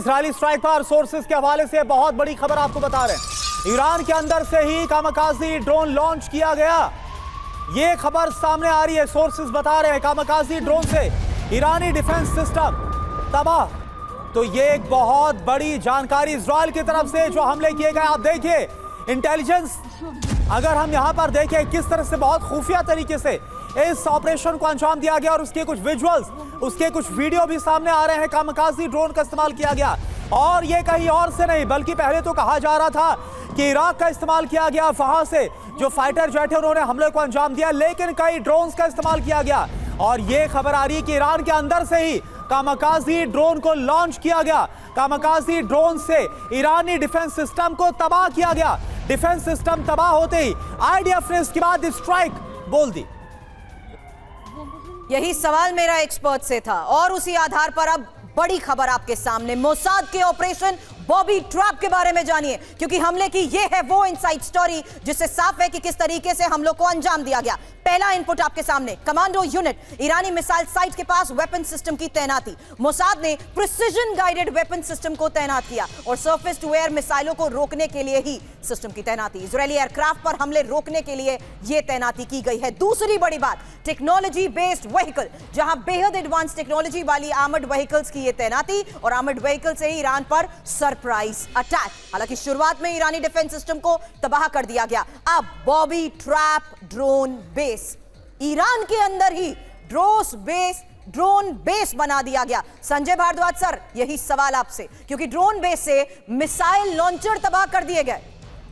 Israeli strike पर sources के हवाले से बहुत बड़ी खबर आपको बता रहे हैं। ईरान के अंदर से ही कामाकाजी ड्रोन लॉन्च किया गया, ये खबर सामने आ रही है। सोर्सेज बता रहे हैं कामाकाजी ड्रोन से ईरानी डिफेंस सिस्टम तबाह। तो ये एक बहुत बड़ी जानकारी इजरायल की तरफ से जो हमले किए गए। आप देखिए इंटेलिजेंस, अगर हम यहां पर देखें किस तरह से बहुत खुफिया तरीके से इस ऑपरेशन को अंजाम दिया गया और उसके कुछ विजुअल्स, उसके कुछ वीडियो भी सामने आ रहे हैं। कामाकाजी ड्रोन का इस्तेमाल किया गया और ये कहीं और से नहीं, बल्कि पहले तो कहा जा रहा था कि इराक का इस्तेमाल किया गया, वहां से जो फाइटर जेट है उन्होंने हमले को अंजाम दिया, लेकिन कई ड्रोन्स का इस्तेमाल किया गया। और ये खबर आ रही है कि ईरान के अंदर से ही कामाकाजी ड्रोन को लॉन्च किया गया। कामाकाजी ड्रोन से ईरानी डिफेंस सिस्टम को तबाह किया गया। डिफेंस सिस्टम तबाह होते ही आईडीएफ ने इसके बाद स्ट्राइक बोल दी। यही सवाल मेरा एक्सपर्ट से था और उसी आधार पर अब बड़ी खबर आपके सामने। मोसाद के ऑपरेशन बॉबी ट्रैप के बारे में जानिए, क्योंकि हमले की ये है वो इनसाइड स्टोरी जिससे साफ है कि किस तरीके से हमलों को अंजाम दिया गया। पहला इनपुट आपके सामने, कमांडो यूनिट, ईरानी मिसाइल साइट के पास वेपन सिस्टम की तैनाती। मोसाद ने प्रिसिजन गाइडेड वेपन सिस्टम को तैनात किया और सरफेस टू एयर मिसाइलों को रोकने के लिए ही सिस्टम की तैनाती। इजरायली एयरक्राफ्ट पर हमले रोकने के लिए यह तैनाती की गई है। दूसरी बड़ी बात, टेक्नोलॉजी बेस्ड व्हीकल, जहां बेहद एडवांस टेक्नोलॉजी वाली आर्मर्ड व्हीकल्स की यह तैनाती और आर्मर्ड व्हीकल से ही ईरान पर सरप्राइज अटैक। हालांकि शुरुआत में ईरानी डिफेंस सिस्टम को तबाह कर दिया गया। अब Bobby trap drone base, Iran के अंदर ही ड्रोन बेस बना दिया गया। संजय भारद्वाज सर, यही सवाल आपसे, क्योंकि ड्रोन बेस से मिसाइल लॉन्चर तबाह कर दिए गए।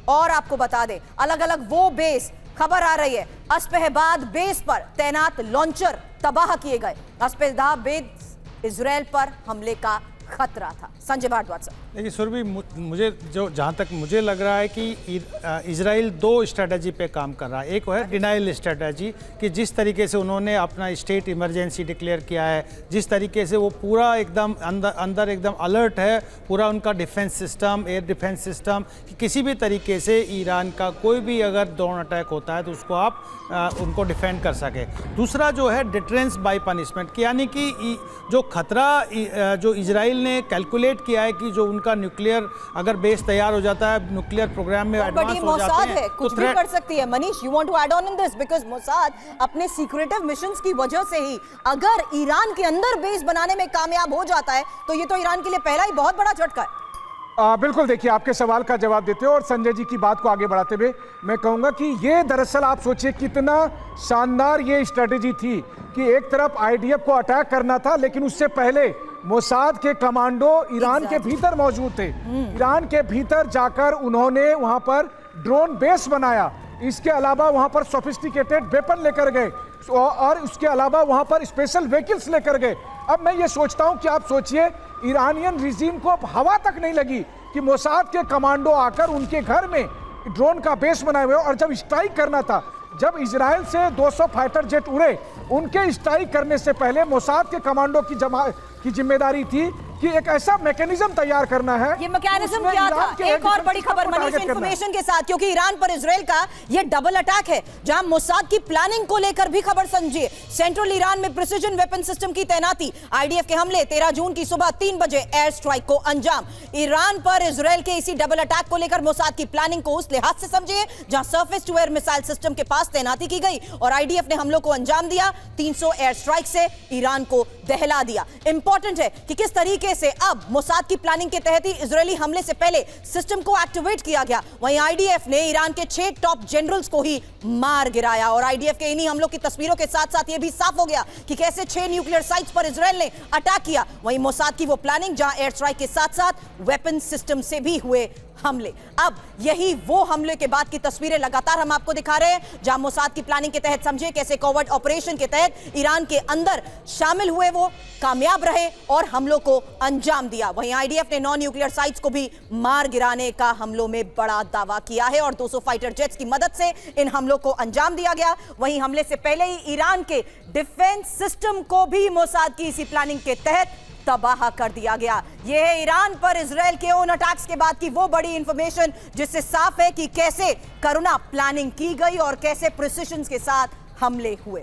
और आपको बता दें, अलग अलग वो बेस, खबर आ रही है अस्पहबाद बेस पर तैनात लॉन्चर तबाह किए गए। अस्पहबाद बेस इजरायल पर हमले का खतरा था। संजय भारद्वाज सर। देखिए सुरभि, मुझे जो जहाँ तक मुझे लग रहा है कि इजराइल दो स्ट्रेटजी पे काम कर रहा है। एक है डिनाइल स्ट्रेटजी, कि जिस तरीके से उन्होंने अपना स्टेट इमरजेंसी डिक्लेयर किया है, जिस तरीके से वो पूरा एकदम अंदर एकदम अलर्ट है, पूरा उनका defence system, air defence system, कि किसी भी तरीके से ईरान का कोई भी अगर ड्रोन अटैक होता है तो उसको आप उनको डिफेंड कर सके। दूसरा जो है डिटरेंस बाय पनिशमेंट, यानी कि जो खतरा जो इजराइल ने कैलकुलेट किया है कि जो उनका न्यूक्लियर अगर बेस तैयार हो जाता है, न्यूक्लियर प्रोग्राम में एडवांस हो जाते हैं, कुछ भी कर सकती है। Manish, you want to add on in this, because Mossad अपने सीक्रेटिव मिशंस की वजह से ही अगर ईरान के अंदर बेस बनाने में कामयाब हो जाता है तो ये तो ईरान के लिए पहला ही बहुत बड़ा झटका है। बिल्कुल, देखिए आपके सवाल का जवाब देते हो और संजय जी की बात को आगे बढ़ाते हुए मैं कहूंगा कि ये दरअसल आप सोचिए कितना शानदार ये स्ट्रेटेजी थी कि एक तरफ आईडीएफ को अटैक करना था, लेकिन उससे पहले मोसाद के कमांडो ईरान के भीतर मौजूद थे। ईरान के भीतर जाकर उन्होंने वहां पर ड्रोन बेस बनाया। इसके अलावा वहां पर सोफिस्टिकेटेड वेपन लेकर गए और उसके अलावा वहां पर स्पेशल व्हीकल्स लेकर गए। अब मैं ये सोचता हूं कि आप सोचिए, ईरानियन रिजीम को अब हवा तक नहीं लगी कि मोसाद के कमांडो आकर उनके घर में ड्रोन का बेस बनाए हुए। और जब स्ट्राइक करना था, जब इजराइल से 200 फाइटर जेट उड़े, उनके स्ट्राइक करने से पहले मोसाद के कमांडो की जिम्मेदारी थी कि एक ऐसा मैकेनिज्म तैयार करना है। ये मैकेनिज्म क्या था? एक और बड़ी खबर मनीष इंफॉर्मेशन के साथ, क्योंकि ईरान पर इजराइल का ये डबल अटैक है, जहां मोसाद की प्लानिंग को लेकर भी खबर समझिए। सेंट्रल ईरान में प्रिसिजन वेपन सिस्टम की तैनाती, आईडीएफ के हमले, 13 जून की सुबह 3 बजे एयर स्ट्राइक को अंजाम। ईरान पर इजराइल के इसी डबल अटैक को लेकर मोसाद की प्लानिंग को उस लिहाज से समझिए जहां surface to air missile system के पास तैनाती की गई और आईडीएफ ने हमलों को अंजाम दिया। 300 एयर स्ट्राइक से ईरान को दहला दिया। इंपॉर्टेंट है कि किस तरीके से अब मोसाद की प्लानिंग के तहत ही इजरायली हमले से पहले सिस्टम को एक्टिवेट किया गया। वहीं आईडीएफ ने ईरान के 6 टॉप जनरल्स को ही मार गिराया और आईडीएफ के इन्हीं हमलों की तस्वीरों के साथ साथ यह भी साफ हो गया कि कैसे 6 न्यूक्लियर साइट्स पर इजरायल ने अटैक किया। वहीं मोसाद की वो प्लानिंग जहां एयर स्ट्राइक के साथ साथ वेपन सिस्टम से भी हुए हमले। अब यही वो हमले के बाद की तस्वीरें लगातार हम आपको दिखा रहे हैं, जहां मोसाद की प्लानिंग के तहत समझे कैसे कोवर्ट ऑपरेशन के तहत ईरान के अंदर शामिल हुए, वो कामयाब रहे और हमलों को अंजाम दिया। वहीं आईडीएफ ने 9 न्यूक्लियर साइट्स को भी मार गिराने का हमलों में बड़ा दावा किया है और 200 फाइटर जेट्स की मदद से इन हमलों को अंजाम दिया गया। वहीं हमले से पहले ही ईरान के डिफेंस सिस्टम को भी मोसाद की इसी प्लानिंग के तहत तबाह कर दिया गया। यह है ईरान पर इजरायल के उन अटैक्स के बाद की वो बड़ी इंफॉर्मेशन जिससे साफ है कि कैसे करुणा प्लानिंग की गई और कैसे प्रिसिशन के साथ हमले हुए।